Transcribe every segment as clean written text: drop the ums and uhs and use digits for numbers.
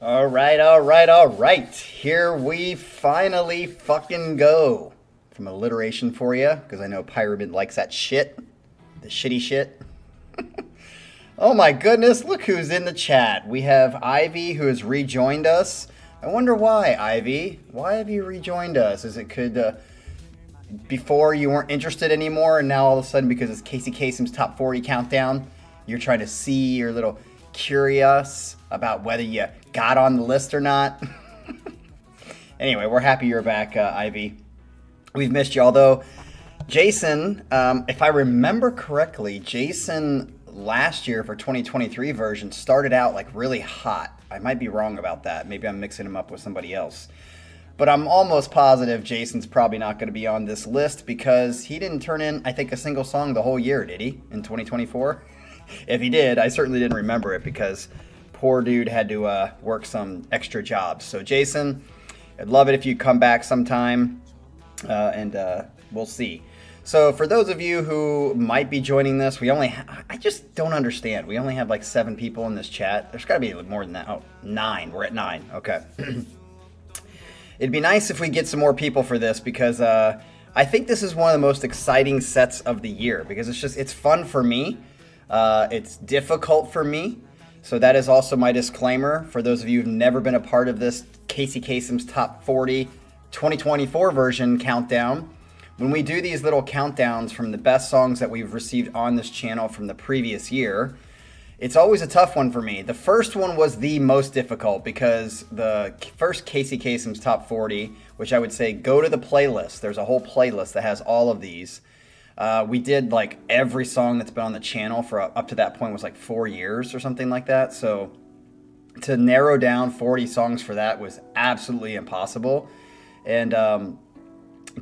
All right. Here we finally fucking go. Some alliteration for you, because I know Pyramid likes that shit. The shitty shit. Oh my goodness, look who's in the chat. We have Ivy who has rejoined us. I wonder why, Ivy. Why have you rejoined us? Is it before you weren't interested anymore, and now all of a sudden, because it's Casey Kasem's top 40 countdown, you're trying to see, you're a little curious about whether you got on the list or not? Anyway, we're happy you're back, Ivy. We've missed you, although Jason, if I remember correctly, Jason last year for 2023 version started out like really hot. I might be wrong about that. Maybe I'm mixing him up with somebody else. But I'm almost positive Jason's probably not going to be on this list because he didn't turn in, I think, a single song the whole year, did he, in 2024? If he did, I certainly didn't remember it because poor dude had to work some extra jobs. So Jason, I'd love it if you come back sometime, and we'll see. So for those of you who might be joining this, I just don't understand. We only have like 7 people in this chat. There's got to be more than that. Oh, 9. We're at 9. Okay. It'd be nice if we get some more people for this because I think this is one of the most exciting sets of the year because it's fun for me. It's difficult for me. So that is also my disclaimer for those of you who've never been a part of this Casey Kasem's Top 40 2024 version countdown. When we do these little countdowns from the best songs that we've received on this channel from the previous year, it's always a tough one for me. The first one was the most difficult because the first Casey Kasem's Top 40, which I would say go to the playlist. There's a whole playlist that has all of these. We did like every song that's been on the channel for up to that point was like 4 years or something like that. So to narrow down 40 songs for that was absolutely impossible. And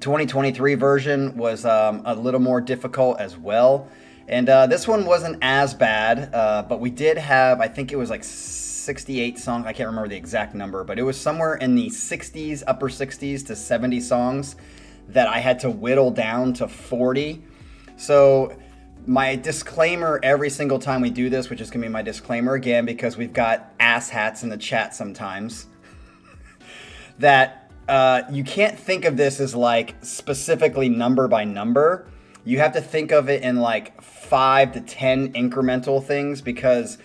2023 version was a little more difficult as well. And this one wasn't as bad, but we did have, I think it was like 68 songs. I can't remember the exact number, but it was somewhere in the 60s, upper 60s to 70 songs that I had to whittle down to 40. So my disclaimer every single time we do this, which is going to be my disclaimer again, because we've got asshats in the chat sometimes, that you can't think of this as like specifically number by number. You have to think of it in like 5 to 10 incremental things because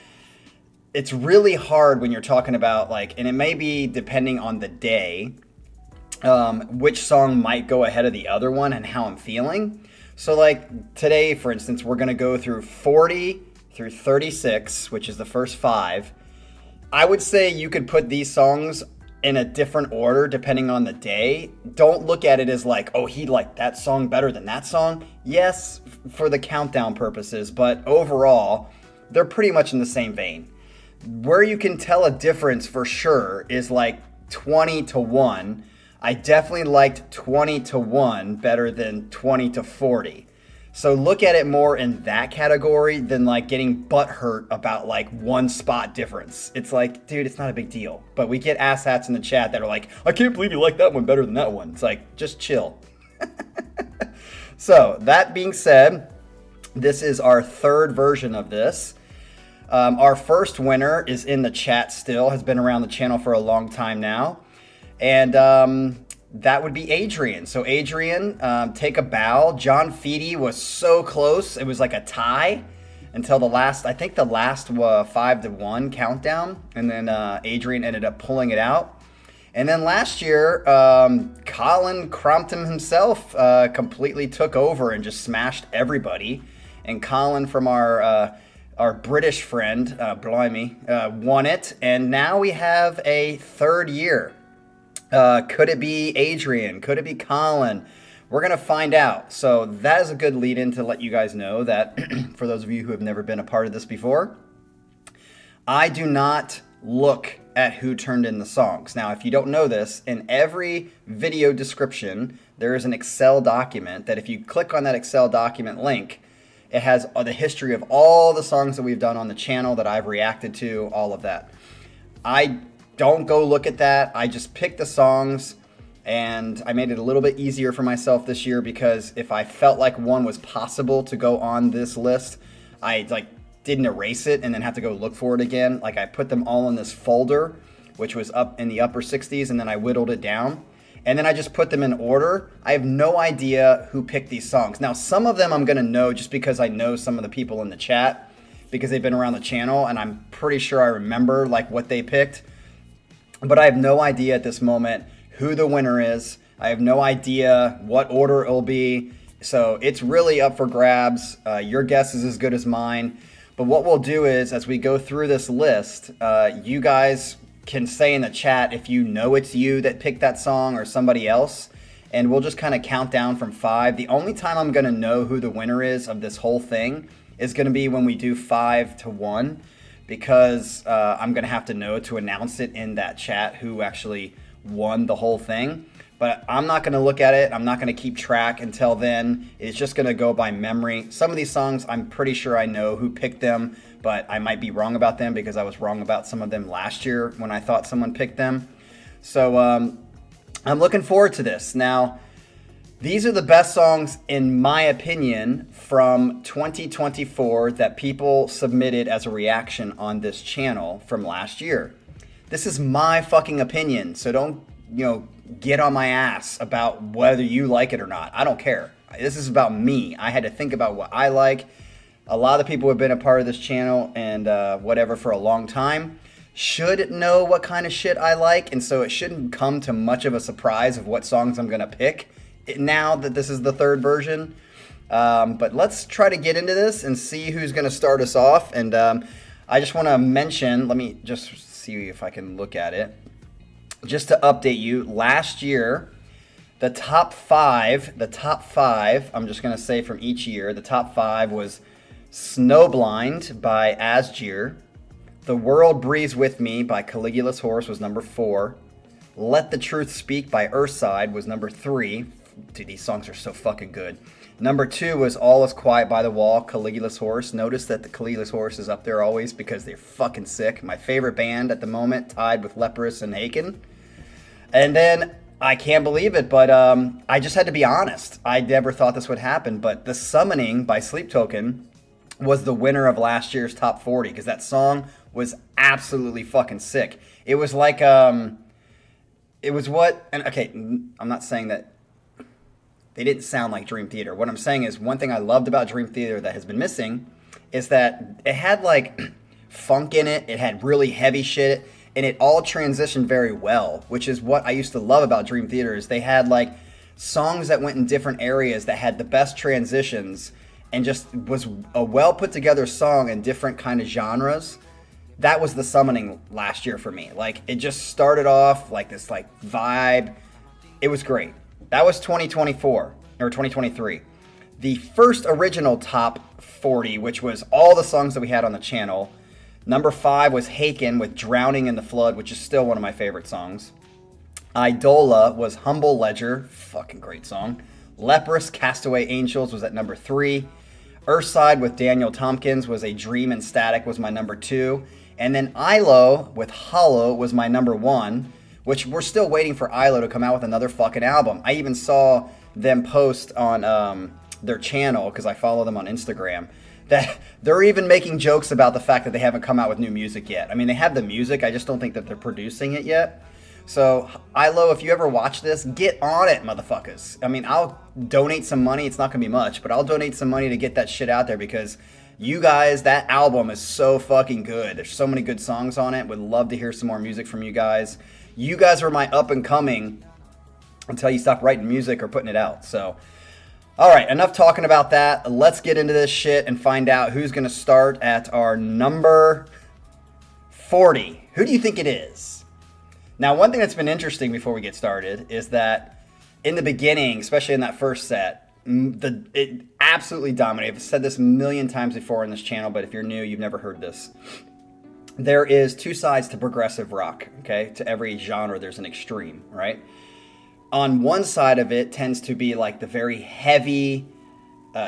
it's really hard when you're talking about like, and it may be depending on the day, which song might go ahead of the other one and how I'm feeling. So like today, for instance, we're going to go through 40 through 36, which is the first 5. I would say you could put these songs in a different order depending on the day. Don't look at it as like, oh, he liked that song better than that song. Yes, for the countdown purposes, but overall, they're pretty much in the same vein. Where you can tell a difference for sure is like 20 to 1. I definitely liked 20 to 1 better than 20 to 40. So look at it more in that category than like getting butthurt about like one spot difference. It's like, dude, it's not a big deal. But we get asshats in the chat that are like, I can't believe you like that one better than that one. It's like, just chill. So that being said, this is our 3rd version of this. Our first winner is in the chat still, has been around the channel for a long time now. And that would be Adrian. So Adrian, take a bow. John Feedy was so close. It was like a tie until the last 5 to 1 countdown. And then Adrian ended up pulling it out. And then last year, Colin Crompton himself completely took over and just smashed everybody. And Colin from our British friend, won it. And now we have a 3rd year. Could it be Adrian? Could it be Colin? We're going to find out. So that is a good lead in to let you guys know that for those of you who have never been a part of this before, I do not look at who turned in the songs. Now, if you don't know this, in every video description, there is an Excel document that if you click on that Excel document link, it has the history of all the songs that we've done on the channel that I've reacted to, all of that. I don't go look at that. I just pick the songs, and I made it a little bit easier for myself this year because if I felt like one was possible to go on this list, I didn't erase it and then have to go look for it again. Like I put them all in this folder which was up in the upper 60s, and then I whittled it down. And then I just put them in order. I have no idea who picked these songs. Now, some of them I'm going to know just because I know some of the people in the chat because they've been around the channel, and I'm pretty sure I remember like what they picked. But I have no idea at this moment who the winner is. I have no idea what order it'll be. So it's really up for grabs. Your guess is as good as mine. But what we'll do is, as we go through this list, you guys can say in the chat if you know it's you that picked that song or somebody else. And we'll just kind of count down from 5. The only time I'm going to know who the winner is of this whole thing is going to be when we do 5 to 1. Because I'm going to have to know to announce it in that chat who actually won the whole thing. But I'm not going to look at it. I'm not going to keep track until then. It's just going to go by memory. Some of these songs, I'm pretty sure I know who picked them, but I might be wrong about them because I was wrong about some of them last year when I thought someone picked them. So I'm looking forward to this. Now, these are the best songs, in my opinion, from 2024 that people submitted as a reaction on this channel from last year. This is my fucking opinion, so don't, get on my ass about whether you like it or not. I don't care. This is about me. I had to think about what I like. A lot of people who have been a part of this channel and whatever for a long time should know what kind of shit I like, and so it shouldn't come to much of a surprise of what songs I'm going to pick now that this is the third version. But let's try to get into this and see who's going to start us off. And I just want to mention, let me just see if I can look at it. Just to update you, last year, the top five, I'm just going to say from each year, the top 5 was Snowblind by Asgir, The World Breathes With Me by Caligula's Horse was number 4, Let the Truth Speak by Earthside was number 3. Dude, these songs are so fucking good. Number 2 was All Is Quiet by the Wall, Caligula's Horse. Notice that the Caligula's Horse is up there always because they're fucking sick. My favorite band at the moment, tied with Leprous and Haken. And then, I can't believe it, but I just had to be honest. I never thought this would happen, but The Summoning by Sleep Token was the winner of last year's top 40 because that song was absolutely fucking sick. It was like, it was what, and okay, I'm not saying that they didn't sound like Dream Theater. What I'm saying is one thing I loved about Dream Theater that has been missing is that it had like funk in it. It had really heavy shit, and it all transitioned very well, which is what I used to love about Dream Theater is they had like songs that went in different areas that had the best transitions and just was a well put together song in different kind of genres. That was The Summoning last year for me. Like it just started off like this like vibe. It was great. That was 2024 or 2023. The first original top 40, which was all the songs that we had on the channel. Number 5 was Haken with Drowning in the Flood, which is still one of my favorite songs. Idola was Humble Ledger, fucking great song. Leprous Castaway Angels was at number 3. Earthside with Daniel Tompkins was A Dream and Static was my number 2. And then ILO with Hollow was my number 1, which we're still waiting for ILO to come out with another fucking album. I even saw them post on their channel, because I follow them on Instagram, that they're even making jokes about the fact that they haven't come out with new music yet. I mean, they have the music, I just don't think that they're producing it yet. So, ILO, if you ever watch this, get on it, motherfuckers. I mean, I'll donate some money. It's not going to be much, but I'll donate some money to get that shit out there because you guys, that album is so fucking good. There's so many good songs on it. Would love to hear some more music from you guys. You guys are my up and coming until you stop writing music or putting it out. So, all right, enough talking about that. Let's get into this shit and find out who's going to start at our number 40. Who do you think it is? Now, one thing that's been interesting before we get started is that in the beginning, especially in that first set, it absolutely dominated. I've said this a million times before on this channel, but if you're new, you've never heard this. There is two sides to progressive rock, okay? To every genre, there's an extreme, right? On one side of it tends to be like the very heavy,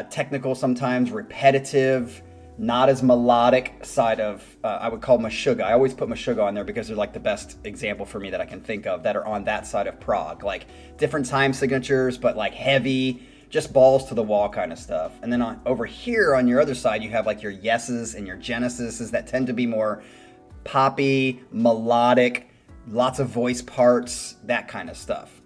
technical sometimes, repetitive, not as melodic side of, I would call Meshuggah. I always put Meshuggah on there because they're like the best example for me that I can think of that are on that side of prog. Like different time signatures, but like heavy, just balls to the wall kind of stuff. And then over here on your other side, you have like your Yeses and your Genesises that tend to be more poppy, melodic, lots of voice parts, that kind of stuff.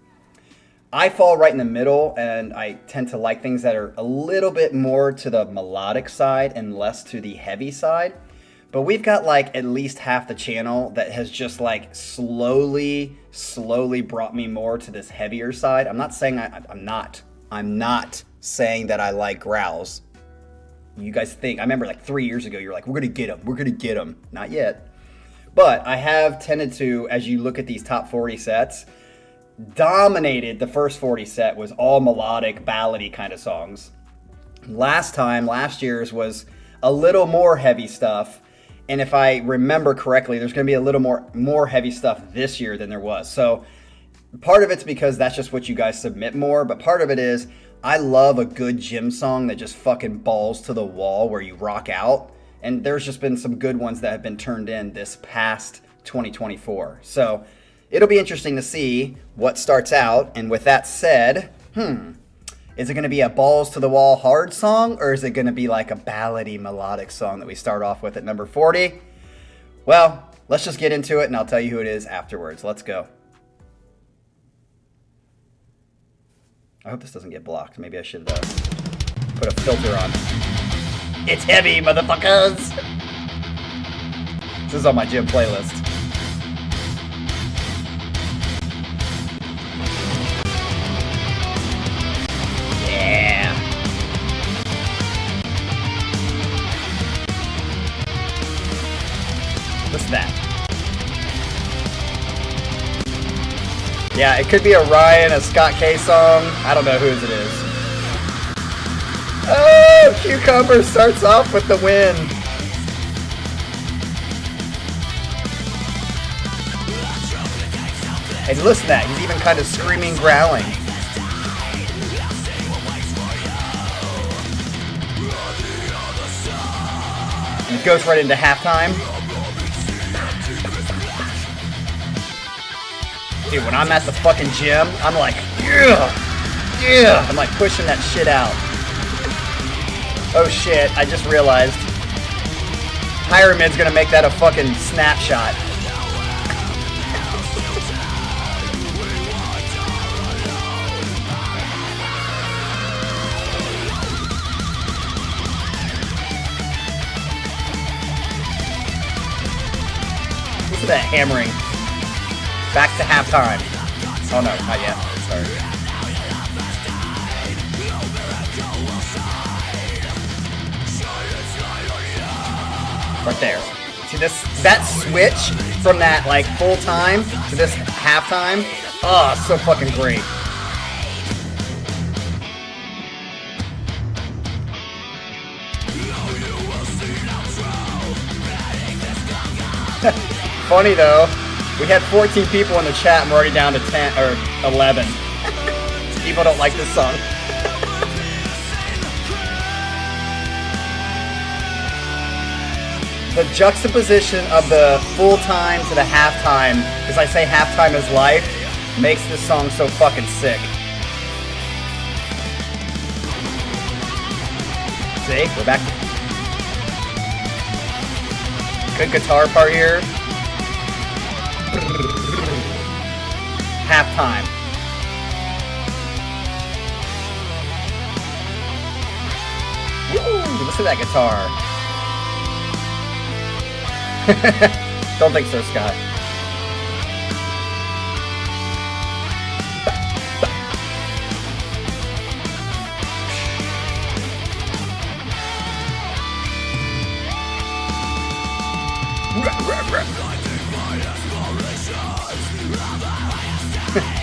I fall right in the middle, and I tend to like things that are a little bit more to the melodic side and less to the heavy side. But we've got like at least half the channel that has just like slowly brought me more to this heavier side. I'm not saying I'm not saying that I like growls. You guys think, I remember like 3 years ago, you're like, we're gonna get them. Not yet. But I have tended to, as you look at these top 40 sets, dominated the first 40 set was all melodic, ballady kind of songs. Last year's was a little more heavy stuff. And if I remember correctly, there's going to be a little more heavy stuff this year than there was. So part of it's because that's just what you guys submit more. But part of it is I love a good gym song that just fucking balls to the wall where you rock out. And there's just been some good ones that have been turned in this past 2024. So it'll be interesting to see what starts out. And with that said, is it going to be a balls to the wall hard song, or is it going to be like a ballady melodic song that we start off with at number 40? Well, let's just get into it and I'll tell you who it is afterwards. Let's go. I hope this doesn't get blocked. Maybe I should put a filter on. It's heavy, motherfuckers! This is on my gym playlist. Yeah. What's that? Yeah, it could be a Ryan, a Scott K song. I don't know whose it is. Oh, Cucumber starts off with the win. And listen to that, he's even kind of screaming, growling. And it goes right into halftime. Dude, when I'm at the fucking gym, I'm like, yeah. I'm like pushing that shit out. Oh shit, I just realized Pyramid's gonna make that a fucking snapshot. Look at that hammering. Back to halftime. Oh no, not yet. Sorry. Right there. See this, that switch from that like full time to this halftime? Oh, so fucking great. Funny though, we had 14 people in the chat and we're already down to 10 or 11. People don't like this song. The juxtaposition of the full time to the halftime, as I say halftime is life, makes this song so fucking sick. See, we're back. Good guitar part here. Halftime. Woo! Listen to that guitar. Don't think so, Scott.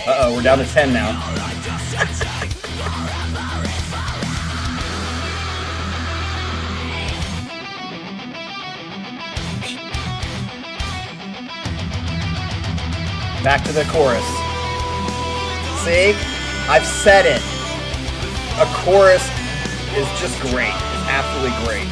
Uh-oh, we're down to 10 now. Back to the chorus. See? I've said it. A chorus is just great. It's absolutely great.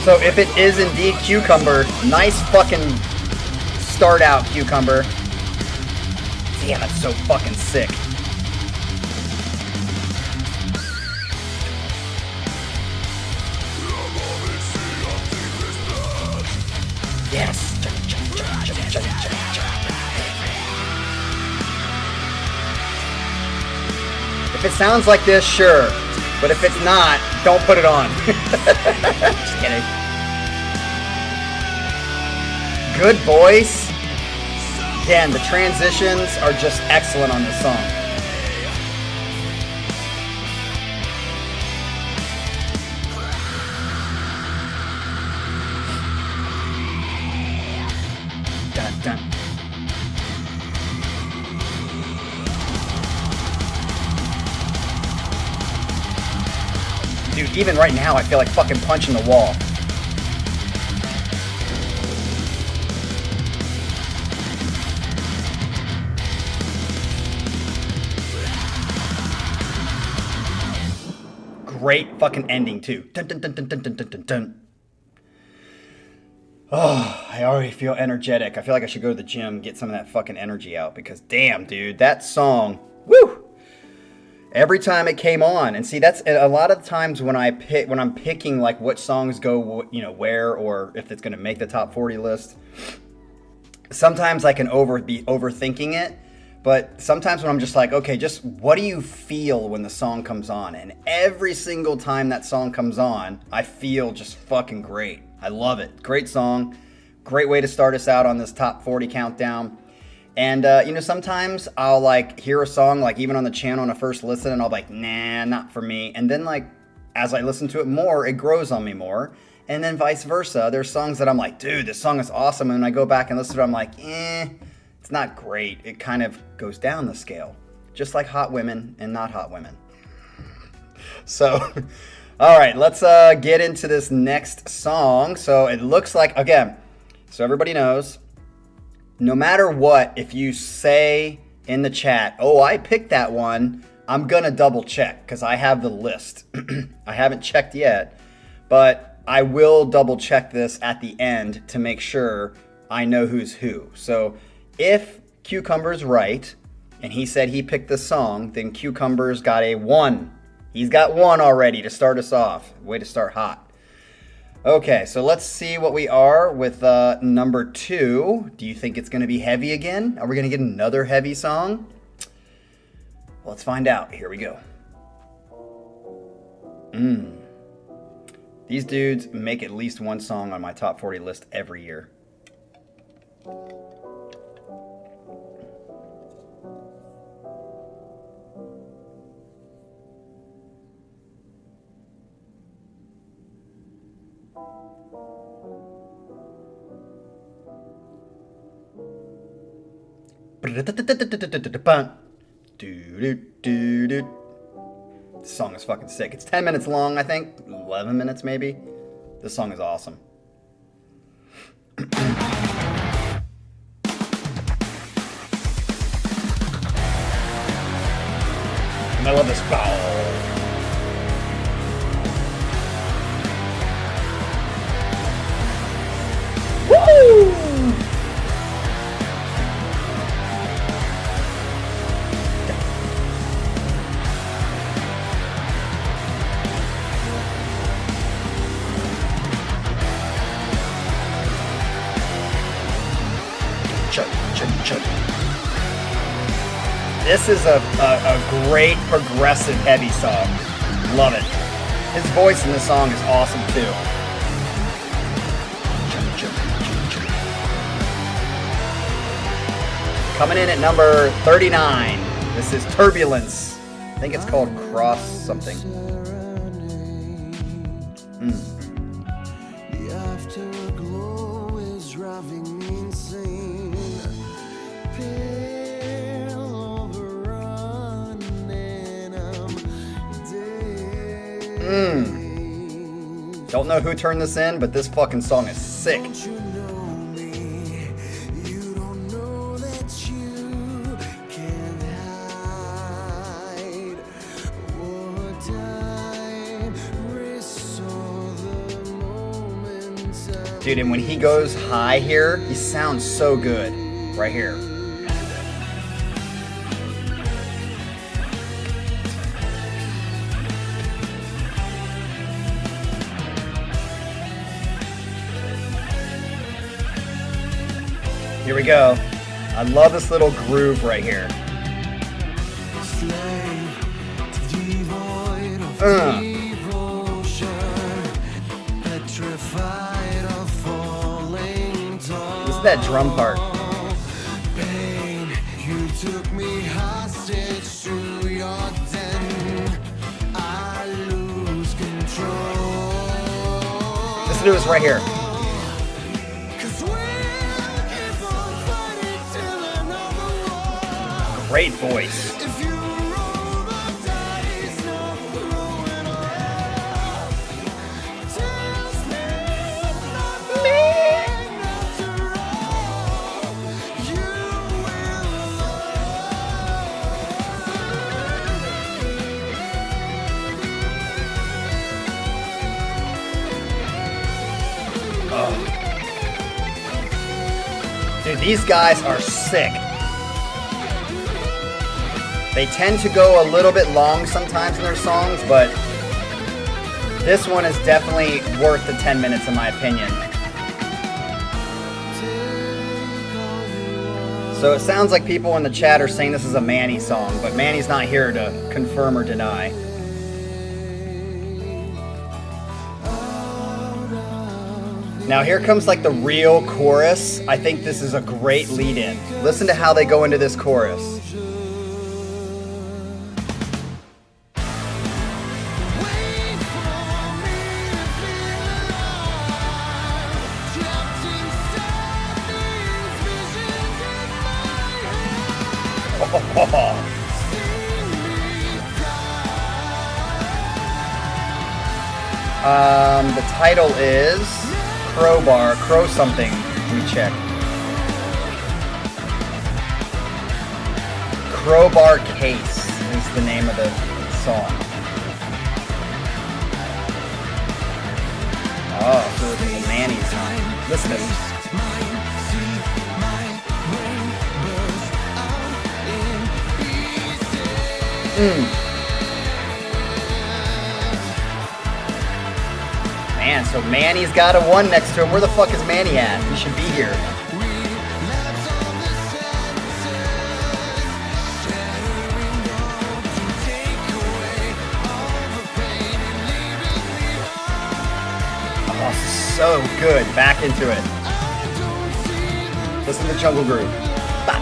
So if it is indeed Cucumber, nice fucking start out, Cucumber. Damn, that's so fucking sick. Yes. If it sounds like this, sure. But if it's not, don't put it on. Just kidding. Good voice. Again, the transitions are just excellent on this song. Dun, dun. Dude, even right now, I feel like fucking punching the wall. Great fucking ending, too. Dun, dun, dun, dun, dun, dun, dun, dun. Oh, I already feel energetic. I feel like I should go to the gym, get some of that fucking energy out, because damn, dude, that song, woo! Every time it came on, and see, that's a lot of times when I'm picking like what songs go, where, or if it's gonna make the top 40 list. Sometimes I can be overthinking it, but sometimes when I'm just like, okay, just what do you feel when the song comes on? And every single time that song comes on, I feel just fucking great. I love it. Great song. Great way to start us out on this top 40 countdown. And, sometimes I'll, like, hear a song, like, even on the channel on a first listen, and I'll be like, nah, not for me. And then, like, as I listen to it more, it grows on me more. And then vice versa. There's songs that I'm like, dude, this song is awesome. And I go back and listen to it, I'm like, it's not great. It kind of goes down the scale. Just like hot women and not hot women. So... All right, let's get into this next song. So it looks like, again, so everybody knows, no matter what, if you say in the chat, oh, I picked that one, I'm going to double check because I have the list. I haven't checked yet, but I will double check this at the end to make sure I know who's who. So if Cucumber's right, and he said he picked the song, then Cucumber's got a 1. He's got 1 already to start us off. Way to start hot. Okay, so let's see what we are with number 2. Do you think it's going to be heavy again? Are we going to get another heavy song? Let's find out. Here we go. These dudes make at least one song on my top 40 list every year. This song is fucking sick. It's 10 minutes long, I think. 11 minutes, maybe. This song is awesome. And I love this. Woo! This is a great progressive heavy song. Love it. His voice in the song is awesome too. Coming in at number 39. This is Turbulence. I think it's called Cross something. Don't know who turned this in, but this fucking song is sick. Dude, and when he goes high here, he sounds so good. Right here. Here we go. I love this little groove right here. This is that drum part. Listen to this right here. Great voice. Dude, these guys are sick. They tend to go a little bit long sometimes in their songs, but this one is definitely worth the 10 minutes in my opinion. So it sounds like people in the chat are saying this is a Manny song, but Manny's not here to confirm or deny. Now here comes like the real chorus. I think this is a great lead-in. Listen to how they go into this chorus. The title is Crowbar, Crow something. Let me check. Crowbar Case is the name of the song. Oh, so this is a Manny song. Listen to this. Man, so Manny's got a 1 next to him. Where the fuck is Manny at? He should be here. Oh, so good. Back into it. Listen to the Jungle Groove. Bah.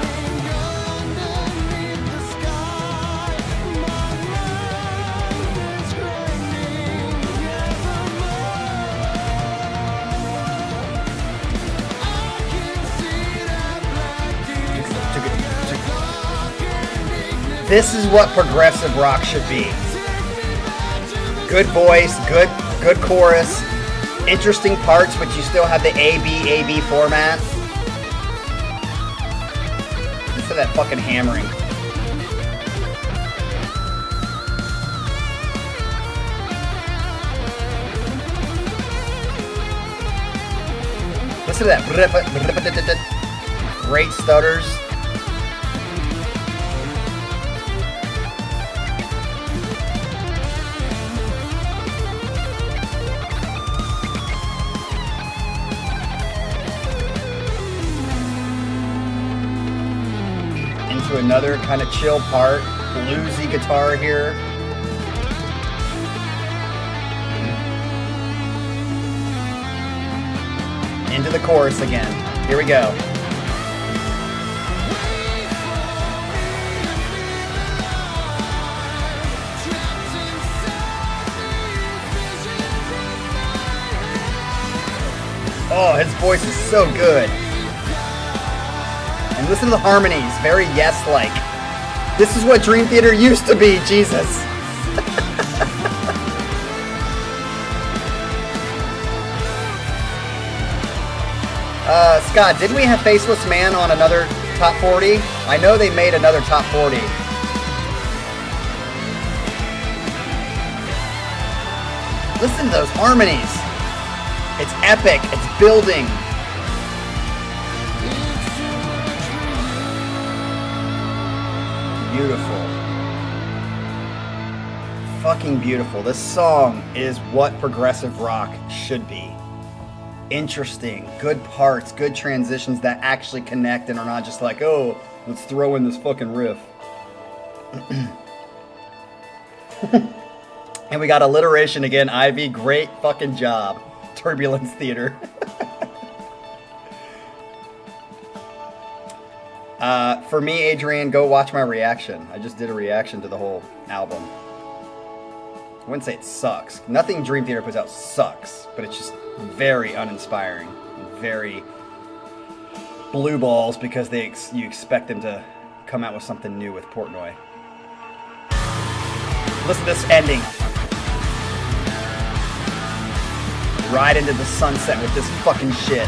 This is what progressive rock should be. Good voice, good chorus, interesting parts, but you still have the A-B format. Listen to that fucking hammering. Listen to that. Great stutters. To another kind of chill part, bluesy guitar here. Into the chorus again. Here we go. Oh, his voice is so good. And listen to the harmonies, very Yes-like. This is what Dream Theater used to be, Jesus. Scott, didn't we have Faceless Man on another top 40? I know they made another top 40. Listen to those harmonies. It's epic. It's building. Beautiful. Fucking beautiful. This song is what progressive rock should be. Interesting, good parts, good transitions that actually connect and are not just like, oh, let's throw in this fucking riff. And we got alliteration again, Ivy. Great fucking job. Turbulence Theater. For me, Adrian, go watch my reaction. I just did a reaction to the whole album. I wouldn't say it sucks. Nothing Dream Theater puts out sucks, but it's just very uninspiring. Very blue balls because you expect them to come out with something new with Portnoy. Listen to this ending. Ride into the sunset with this fucking shit.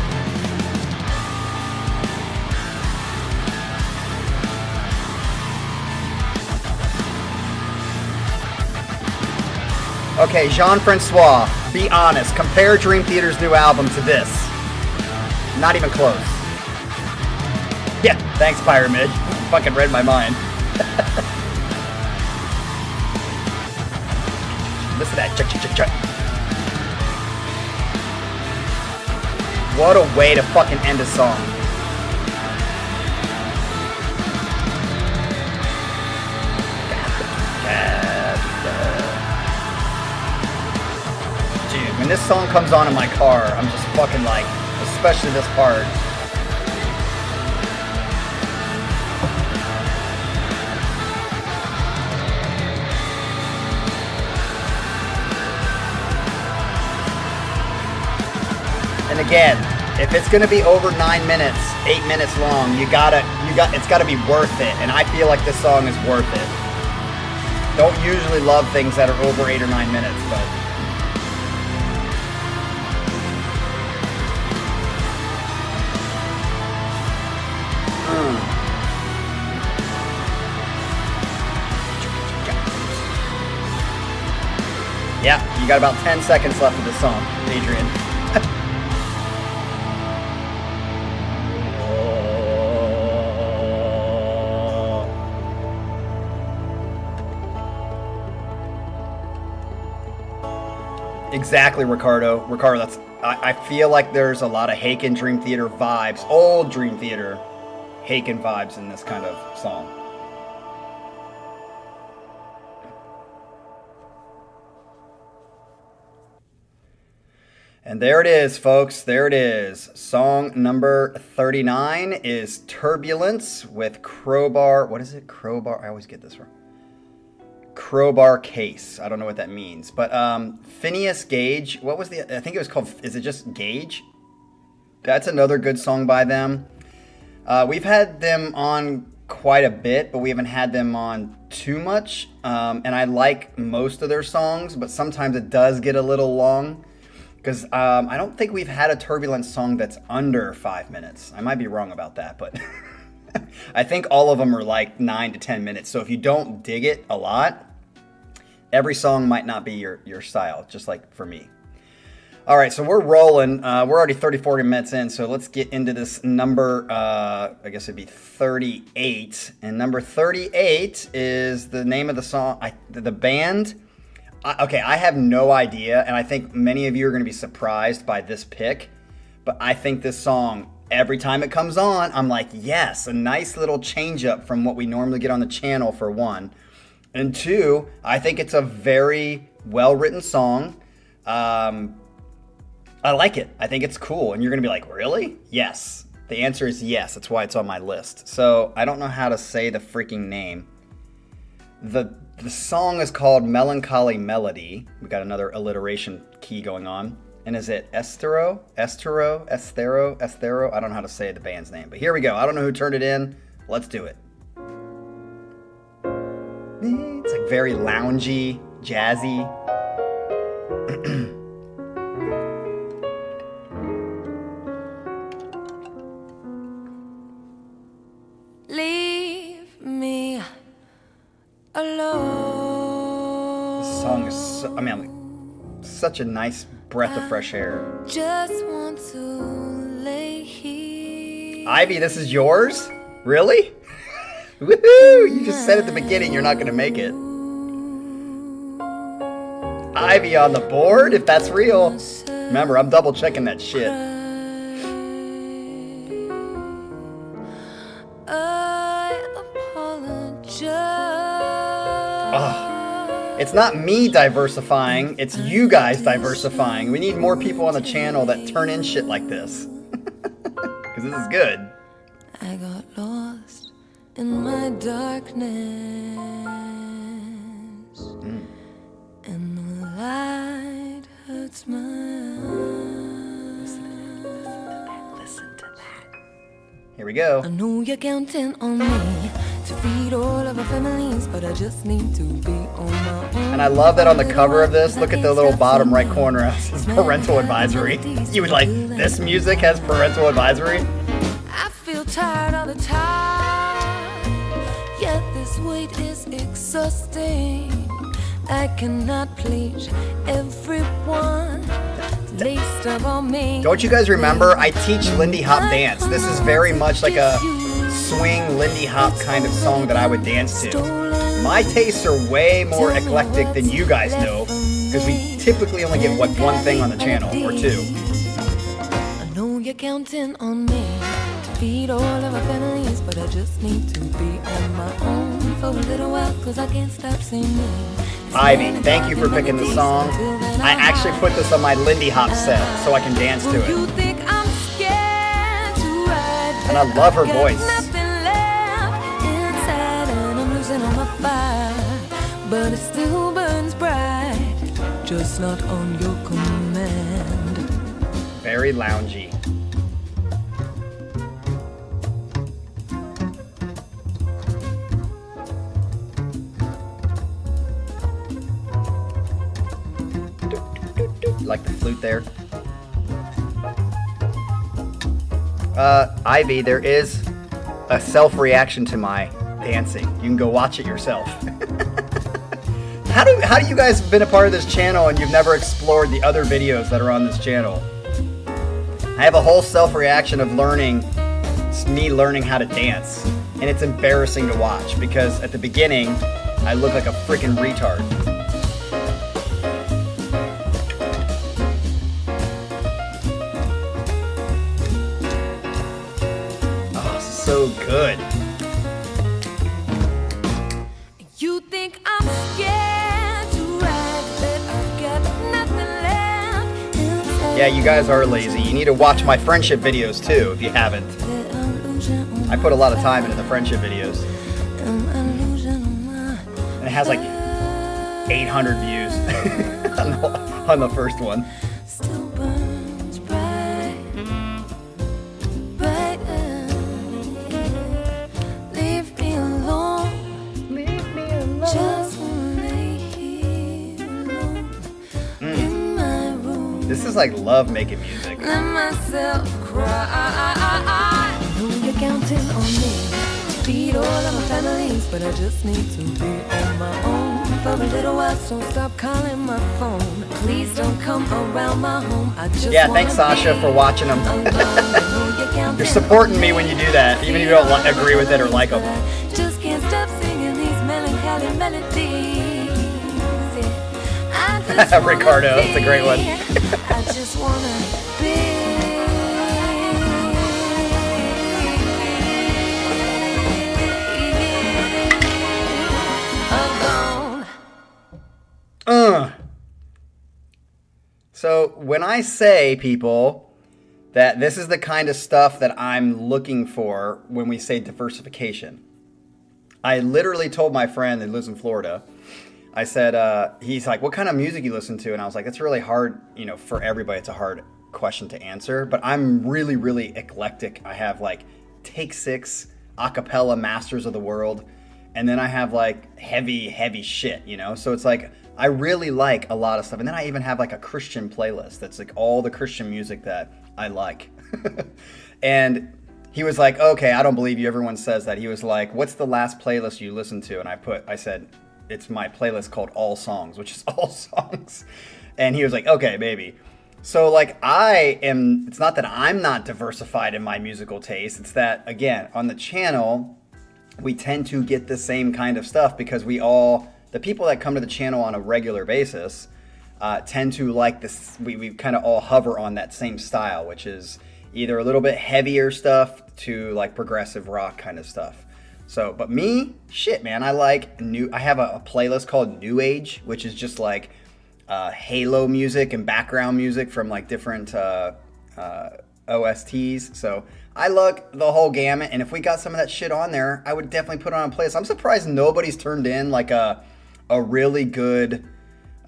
Okay, Jean-Francois, be honest. Compare Dream Theater's new album to this. Not even close. Yeah, thanks, Pyramid. You fucking read my mind. Listen to that. Chuck. What a way to fucking end a song. Dude, when this song comes on in my car, I'm just fucking like, especially this part. And again, if it's gonna be over 9 minutes, 8 minutes long, it's gotta be worth it. And I feel like this song is worth it. Don't usually love things that are over 8 or 9 minutes, but yeah, you got about 10 seconds left of this song, Adrian. Exactly, Ricardo. I feel like there's a lot of Haken Dream Theater vibes, old Dream Theater Haken vibes in this kind of song. And there it is, folks. There it is. Song number 39 is Turbulence with Crowbar. What is it? Crowbar? I always get this wrong. Crowbar Case. I don't know what that means. But Phineas Gage. What was I think it was called, is it just Gage? That's another good song by them. We've had them on quite a bit, but we haven't had them on too much. And I like most of their songs, but sometimes it does get a little long. Because I don't think we've had a Turbulence song that's under 5 minutes. I might be wrong about that, but I think all of them are like 9 to 10 minutes. So if you don't dig it a lot, every song might not be your style, just like for me. All right, so we're rolling. We're already 40 minutes in, so let's get into this number, I guess it'd be 38. And number 38 is the name of the song, the band. Okay, I have no idea, and I think many of you are going to be surprised by this pick, but I think this song, every time it comes on, I'm like, yes, a nice little change up from what we normally get on the channel, for one. And two, I think it's a very well-written song. I like it. I think it's cool, and you're going to be like, really? Yes. The answer is yes. That's why it's on my list. So I don't know how to say the freaking name. The song is called Melancholy Melody. We got another alliteration key going on. And is it Estero? I don't know how to say the band's name. But here we go. I don't know who turned it in. Let's do it. It's like very loungy, jazzy. Leave me alone. This song is, such a nice breath of fresh air. Just want to lay here. Ivy, this is yours? Really? Woohoo! You just said at the beginning you're not going to make it. Ivy on the board, if that's real. Remember, I'm double checking that shit. I apologize. Oh, it's not me diversifying, it's you guys diversifying. We need more people on the channel that turn in shit like this. Because this is good. I got lost in my darkness. And the light hurts my eyes. Listen to that. Here we go. I know you're counting on me to feed all of our families, but I just need to be on my own. And I love that on the cover of this, look at the little bottom right corner. It says parental advisory. You would like, this music has parental advisory? I feel tired all the time, yet this weight is exhausting. I cannot please everyone. Least of all me. Don't you guys remember? I teach Lindy Hop dance. This is very much like a swing Lindy Hop kind of song that I would dance to. My tastes are way more eclectic than you guys know, because we typically only get one thing on the channel, or two. I know you're counting on me to feed all of our families, but I just need to be on my own for a little while, cause I can't stop singing. Ivy, thank you for picking the song. I actually put this on my Lindy Hop set so I can dance to it. And I love her voice. But it still burns bright, just not on your command. Very loungy. Like the flute there. Ivy, there is a self-reaction to my dancing. You can go watch it yourself. How do you guys have been a part of this channel and you've never explored the other videos that are on this channel? I have a whole self-reaction of learning, it's me learning how to dance. And it's embarrassing to watch because at the beginning, I look like a freaking retard. So good. You think I'm scared to ride, but I've got nothing left inside. Yeah, you guys are lazy. You need to watch my friendship videos too, if you haven't. I put a lot of time into the friendship videos. And it has like 800 views on the first one. This is like love making music. Let myself cry. I know you're counting on me to feed all of my families, but I just need to be on my own for a little while. So stop calling my phone. Please don't come around my home. I just thanks Sasha for watching them. You're supporting me when you do that, even if you don't agree with it or like them. Just can't stop singing these melancholy melodies. Ricardo, that's a great one. I just wanna be alone. So when I say, people, that this is the kind of stuff that I'm looking for when we say diversification, I literally told my friend that lives in Florida, I said, he's like, what kind of music you listen to? And I was like, that's really hard, for everybody. It's a hard question to answer, but I'm really, really eclectic. I have like Take 6, acapella Masters of the World, and then I have like heavy shit, So it's like, I really like a lot of stuff. And then I even have like a Christian playlist that's like all the Christian music that I like. And he was like, okay, I don't believe you. Everyone says that. He was like, what's the last playlist you listened to? And I said, it's my playlist called All Songs, which is all songs. And he was like, okay, maybe. So like it's not that I'm not diversified in my musical taste. It's that, again, on the channel, we tend to get the same kind of stuff because the people that come to the channel on a regular basis tend to like this. We kind of all hover on that same style, which is either a little bit heavier stuff to like progressive rock kind of stuff. So, but me, shit, man, I have a playlist called New Age, which is just like Halo music and background music from like different OSTs. So I look the whole gamut, and if we got some of that shit on there, I would definitely put it on a playlist. I'm surprised nobody's turned in like a really good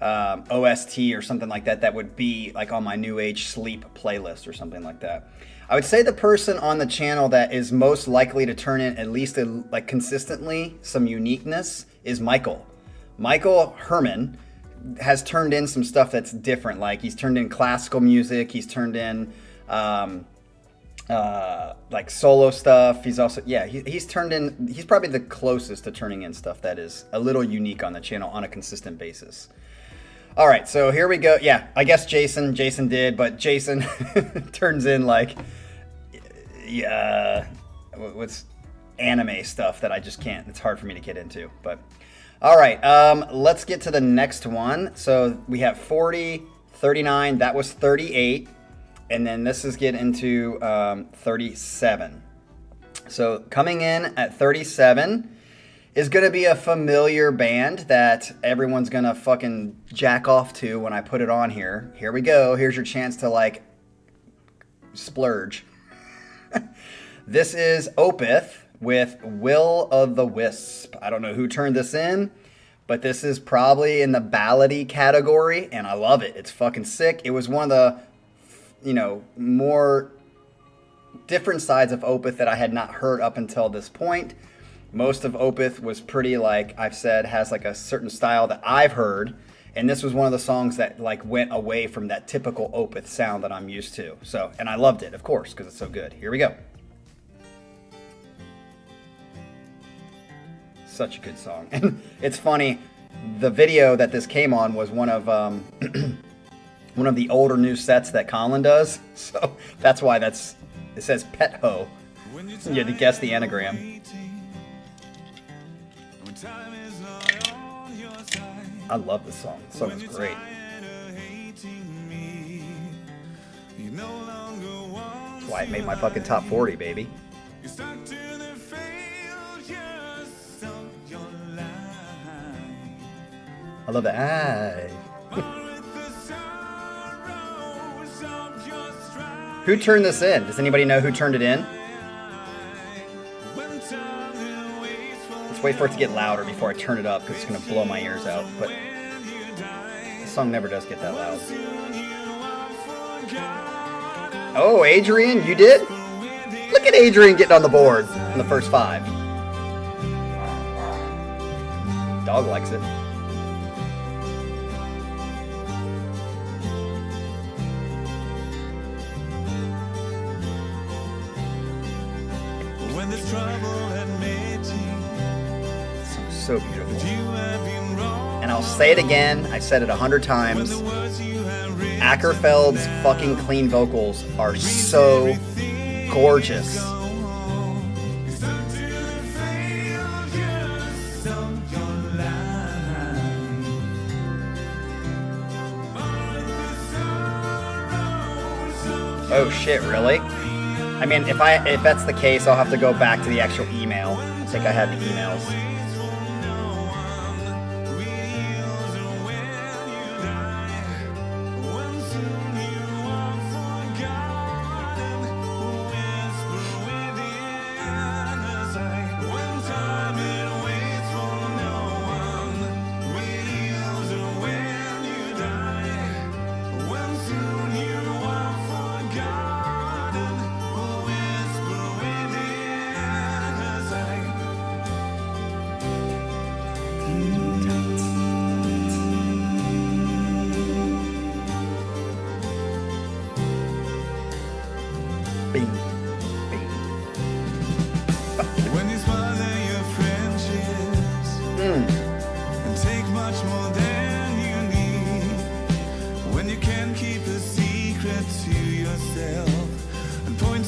OST or something like that would be like on my New Age sleep playlist or something like that. I would say the person on the channel that is most likely to turn in at least like consistently some uniqueness is Michael. Michael Herman has turned in some stuff that's different. Like he's turned in classical music. He's turned in like solo stuff. He's also, he's turned in, he's probably the closest to turning in stuff that is a little unique on the channel on a consistent basis. All right, so here we go. Yeah, I guess Jason did, but Jason turns in like, what's anime stuff that I just can't, it's hard for me to get into, but all right, let's get to the next one. So we have 40, 39, that was 38, and then this is get into 37. So coming in at 37 is going to be a familiar band that everyone's going to fucking jack off to when I put it on here. Here we go. Here's your chance to like splurge. This is Opeth with Will of the Wisp. I don't know who turned this in, but this is probably in the ballady category, and I love it. It's fucking sick. It was one of the, more different sides of Opeth that I had not heard up until this point. Most of Opeth was pretty, like I've said, has like a certain style that I've heard, and this was one of the songs that like went away from that typical Opeth sound that I'm used to. So, and I loved it, of course, because it's so good. Here we go. Such a good song. And it's funny, the video that this came on was one of one of the older new sets that Colin does. So that's why it says Pet Ho. You had to guess the anagram. I love this song. The song is great. That's why it made my fucking top 40, baby. I love that. Who turned this in? Does anybody know who turned it in? Let's wait for it to get louder before I turn it up because it's going to blow my ears out. But this song never does get that loud. Oh, Adrian, you did? Look at Adrian getting on the board in the first 5. Dog likes it. When this trouble had made you, so beautiful. And I'll say it again, I said it 100 times. Ackerfeld's fucking clean vocals are so gorgeous. Oh shit, really? I mean, if that's the case, I'll have to go back to the actual email. I think I have the emails.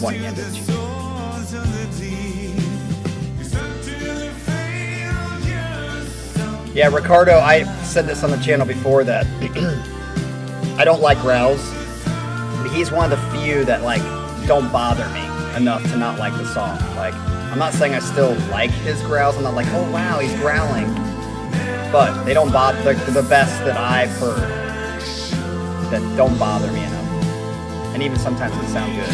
One-handed. Yeah, Ricardo, I said this on the channel before that I don't like growls. But he's one of the few that like don't bother me enough to not like the song. Like, I'm not saying I still like his growls. I'm not like, oh wow, he's growling. But they don't bother. They're the best that I've heard that don't bother me enough. And even sometimes they sound good.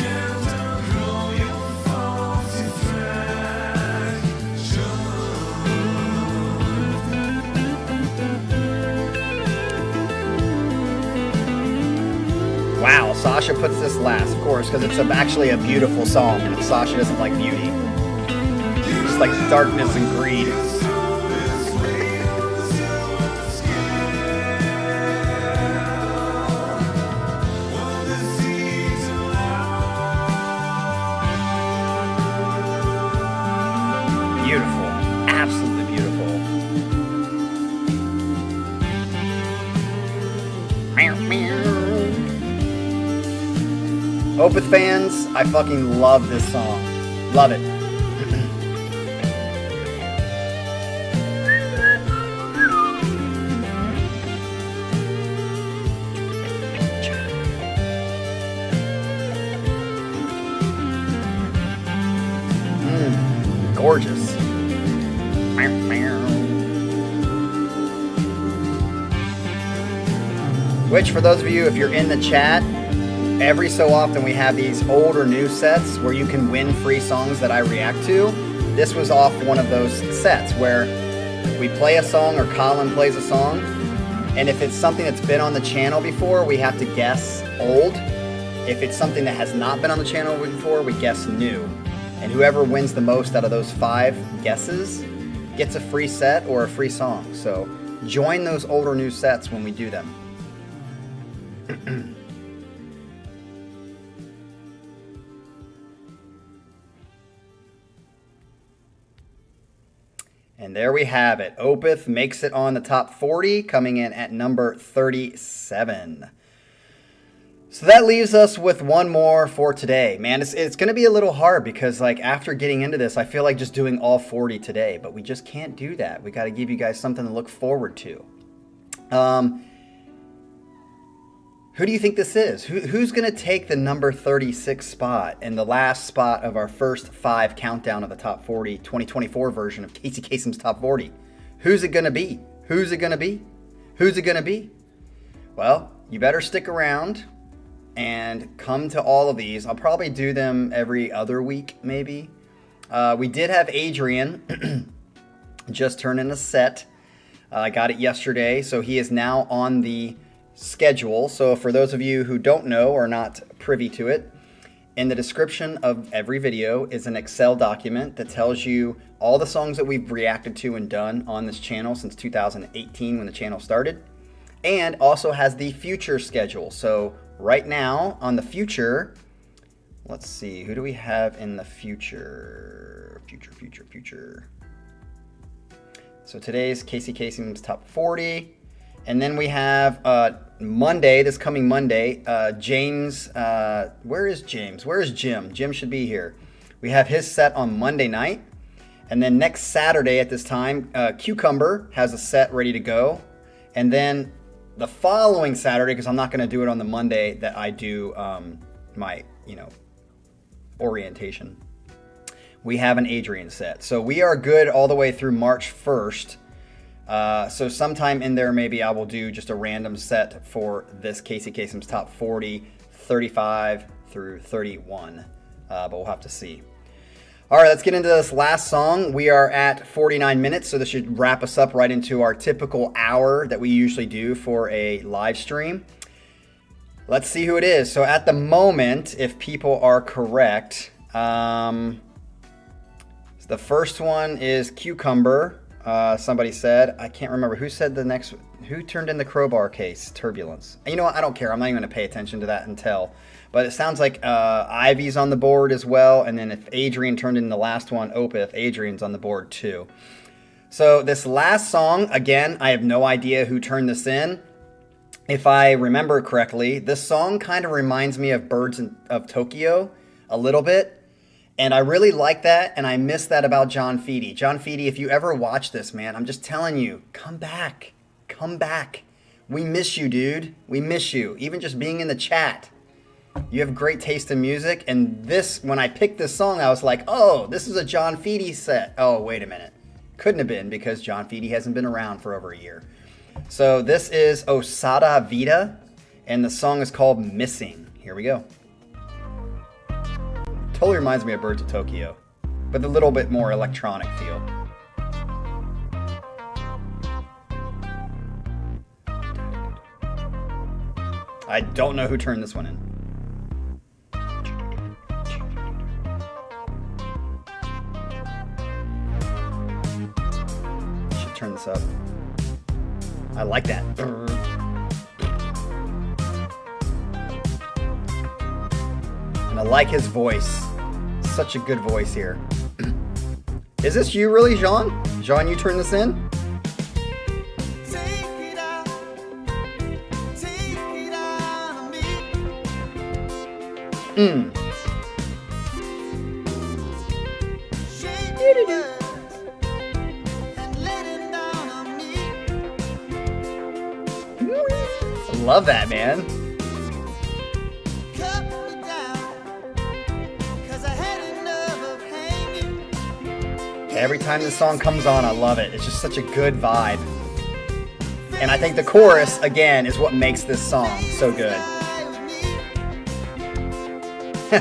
Wow, Sasha puts this last, of course, because it's actually a beautiful song, and Sasha doesn't like beauty. Just like darkness and greed. Beautiful. Absolutely beautiful. Meow, meow. Opeth fans, I fucking love this song. Love it. Gorgeous. Which, for those of you, if you're in the chat, every so often we have these old or new sets where you can win free songs that I react to. This was off one of those sets where we play a song or Colin plays a song, and if it's something that's been on the channel before, we have to guess old. If it's something that has not been on the channel before, we guess new. And whoever wins the most out of those 5 guesses gets a free set or a free song. So join those old or new sets when we do them. And there we have it. Opeth makes it on the top 40, coming in at number 37. So that leaves us with one more for today. Man, it's going to be a little hard because like after getting into this, I feel like just doing all 40 today, but we just can't do that. We got to give you guys something to look forward to. Who do you think this is? Who's going to take the number 36 spot and the last spot of our first 5 countdown of the top 40 2024 version of Casey Kasem's top 40? Who's it going to be? Who's it going to be? Who's it going to be? Well, you better stick around and come to all of these. I'll probably do them every other week, maybe. We did have Adrian just turn in a set. I got it yesterday, so he is now on the schedule. So for those of you who don't know or not privy to it, in the description of every video is an Excel document that tells you all the songs that we've reacted to and done on this channel since 2018 when the channel started, and also has the future schedule. So right now on the future, let's see, who do we have in the future? Future. So today's Casey Kasem's top 40. And then we have Monday, this coming Monday, James, where is James? Where is Jim? Jim should be here. We have his set on Monday night. And then next Saturday at this time, Cucumber has a set ready to go. And then the following Saturday, because I'm not going to do it on the Monday that I do my, orientation, we have an Adrian set. So we are good all the way through March 1st. So sometime in there, maybe I will do just a random set for this Casey Kasem's top 40, 35 through 31. But we'll have to see. All right, let's get into this last song. We are at 49 minutes, so this should wrap us up right into our typical hour that we usually do for a live stream. Let's see who it is. So at the moment, if people are correct, the first one is Cucumber. Somebody said, I can't remember who said the next, who turned in the crowbar case, Turbulence. You know what? I don't care. I'm not even going to pay attention to that until, but it sounds like Ivy's on the board as well. And then if Adrian turned in the last one, Opeth, Adrian's on the board too. So this last song, again, I have no idea who turned this in. if I remember correctly, this song kind of reminds me of Birds of Tokyo a little bit. And I really like that, and I miss that about John Feedy. John Feedy, if you ever watch this, man, I'm just telling you, come back. Come back. We miss you, dude. We miss you. Even just being in the chat. You have great taste in music, and this, when I picked this song, I was like, oh, this is a John Feedy set. Oh, wait a minute. Couldn't have been, because John Feedy hasn't been around for over a year. So this is Osada Vida, and the song is called Missing. Here we go. Totally reminds me of Birds of Tokyo, but a little bit more electronic feel. I don't know who turned this one in. Should turn this up. I like that. And I like his voice. Such a good voice here. Is this you really, Jean? Jean, you turned this in? I love that, man. Every time this song comes on, I love it. It's just such a good vibe. And I think the chorus, again, is what makes this song so good.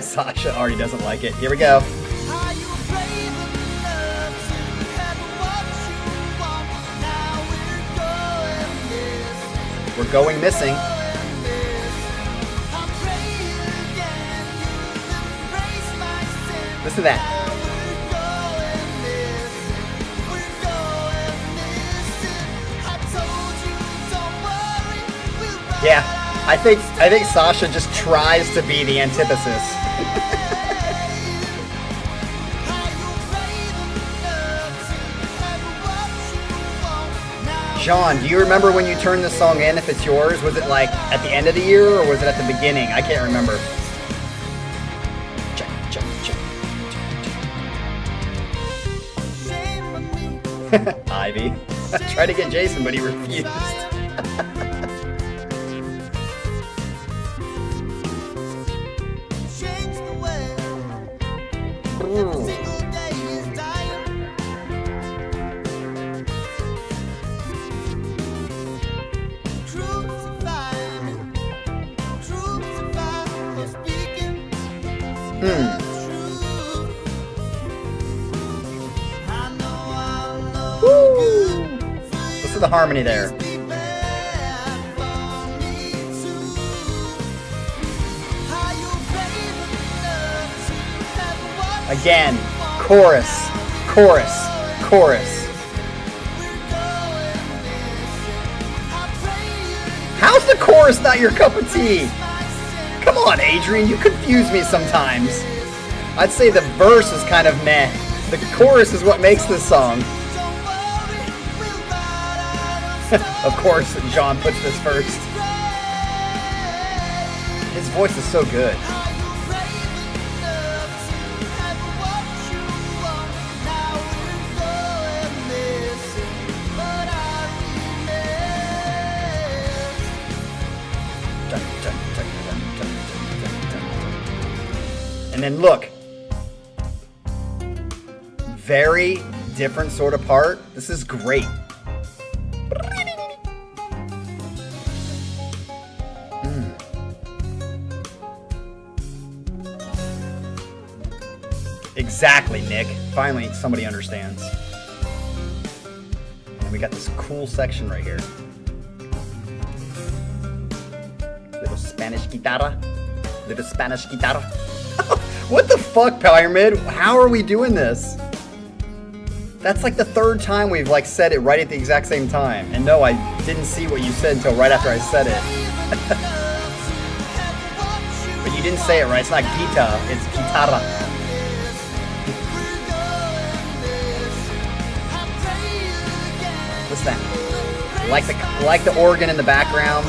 Sasha already doesn't like it. Here we go. We're going missing. Listen to that. Yeah, I think Sasha just tries to be the antithesis. Sean, do you remember when you turned this song in, if it's yours? Was it like at the end of the year or was it at the beginning? I can't remember. Ivy. I tried to get Jason, but he refused. Listen to the harmony there. Again, chorus, chorus, chorus. How's the chorus not your cup of tea? Come on, Adrian, you confuse me sometimes. I'd say the verse is kind of meh. The chorus is what makes this song. Of course, John puts this first. His voice is so good. And then look. Very different sort of part. This is great. Exactly, Nick. Finally, somebody understands. And we got this cool section right here. Little Spanish guitarra. Little Spanish guitarra. What the fuck, Pyramid? How are we doing this? That's like the third time we've like said it right at the exact same time. And no, I didn't see what you said until right after I said it. But you didn't say it right. It's not guitar, it's guitarra. What's that? Like the organ in the background.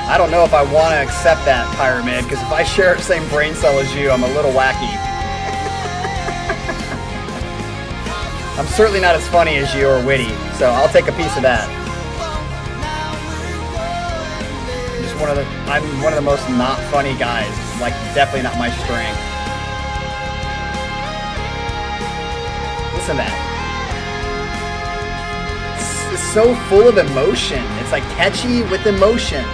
I don't know if I want to accept that, Pyramid, because if I share the same brain cell as you, I'm a little wacky. I'm certainly not as funny as you or witty, so I'll take a piece of that. I'm one of the most not funny guys. Like, definitely not my strength. Listen to that. It's so full of emotion. It's like catchy with emotion.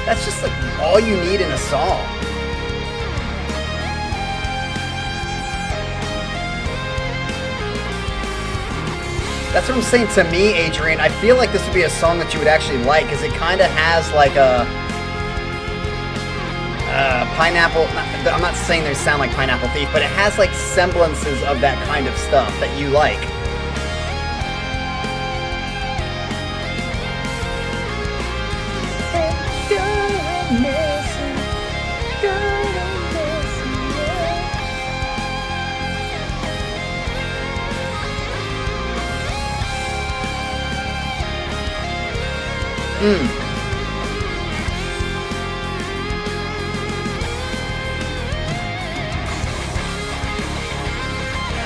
That's just like all you need in a song. That's what I'm saying. To me, Adrian, I feel like this would be a song that you would actually like, because it kind of has like a pineapple. I'm not saying they sound like Pineapple Thief, but it has like semblances of that kind of stuff that you like.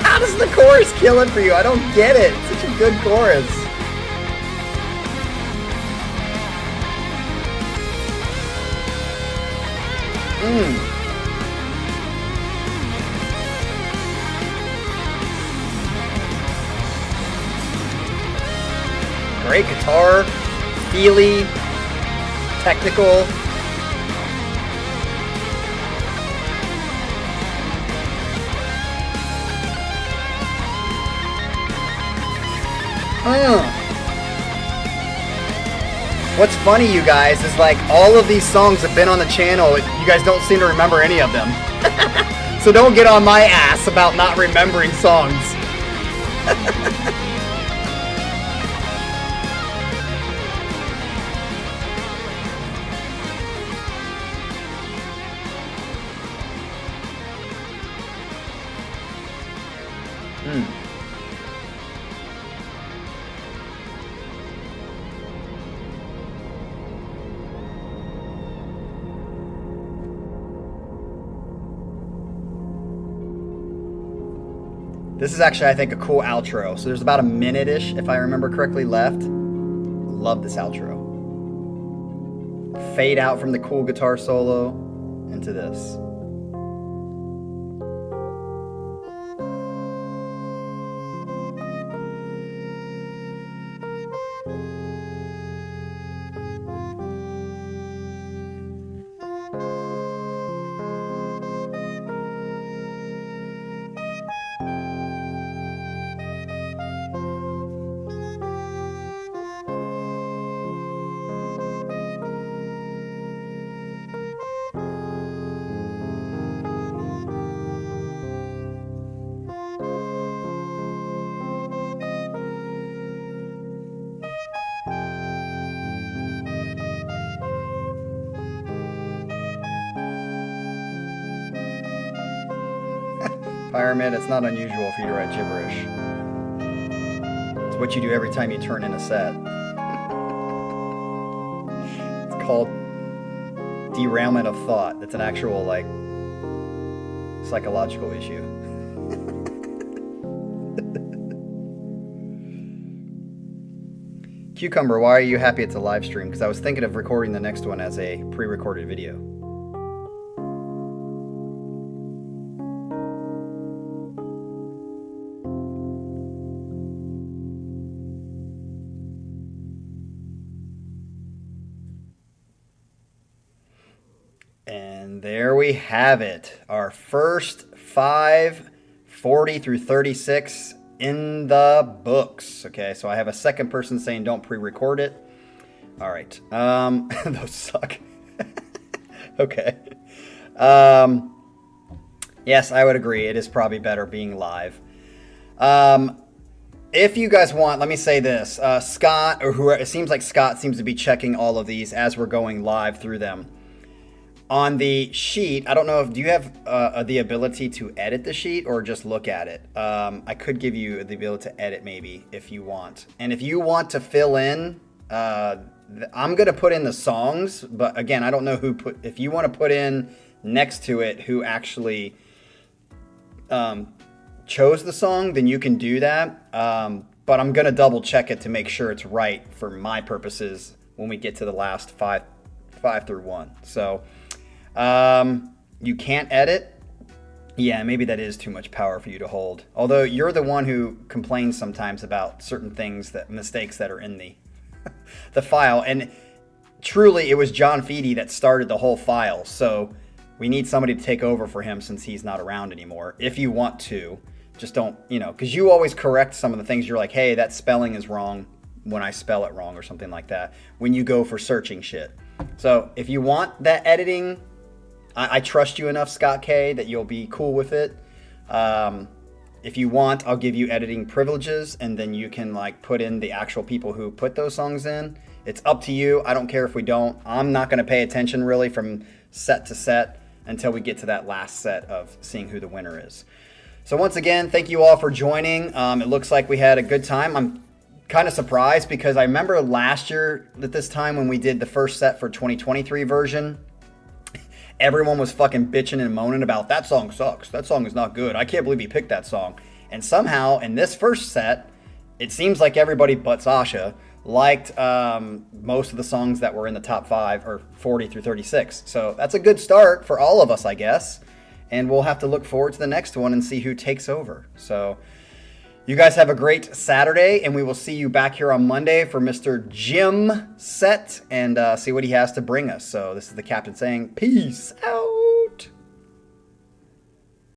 How does the chorus kill it for you? I don't get it. It's such a good chorus. Great guitar, feely, technical. What's funny, you guys, is like all of these songs have been on the channel. You guys don't seem to remember any of them. So don't get on my ass about not remembering songs. This is actually, I think, a cool outro. So there's about a minute-ish, if I remember correctly, left. Love this outro. Fade out from the cool guitar solo into this. Pyramid, it's not unusual for you to write gibberish. It's what you do every time you turn in a set. It's called derailment of thought. It's an actual, like, psychological issue. Cucumber, why are you happy it's a live stream? Because I was thinking of recording the next one as a pre-recorded video. And there we have it. Our first 5, 40 through 36 in the books. Okay, so I have a second person saying don't pre-record it. All right. Those suck. Okay. Yes, I would agree. It is probably better being live. If you guys want, let me say this. Scott, or whoever, it seems like Scott seems to be checking all of these as we're going live through them. On the sheet, I don't know if, do you have the ability to edit the sheet or just look at it? I could give you the ability to edit maybe if you want. And if you want to fill in I'm going to put in the songs, but again, I don't know who put, if you want to put in next to it who actually chose the song, then you can do that. But I'm going to double check it to make sure it's right for my purposes when we get to the last five through 1. So you can't edit. Yeah, maybe that is too much power for you to hold. Although you're the one who complains sometimes about certain things, that mistakes that are in the file. And truly, it was John Feedy that started the whole file. So we need somebody to take over for him since he's not around anymore. If you want to, just don't, because you always correct some of the things. You're like, hey, that spelling is wrong when I spell it wrong or something like that when you go for searching shit. So if you want that editing, I trust you enough, Scott K, that you'll be cool with it. If you want, I'll give you editing privileges, and then you can like put in the actual people who put those songs in. It's up to you. I don't care if we don't. I'm not going to pay attention really from set to set until we get to that last set of seeing who the winner is. So once again, thank you all for joining. It looks like we had a good time. I'm kind of surprised because I remember last year at this time when we did the first set for 2023 version, everyone was fucking bitching and moaning about that song sucks. That song is not good. I can't believe he picked that song. And somehow in this first set, it seems like everybody but Sasha liked most of the songs that were in the top 5 or 40 through 36. So that's a good start for all of us, I guess. And we'll have to look forward to the next one and see who takes over. So you guys have a great Saturday, and we will see you back here on Monday for Mr. Jim set and see what he has to bring us. So this is the captain saying, peace out.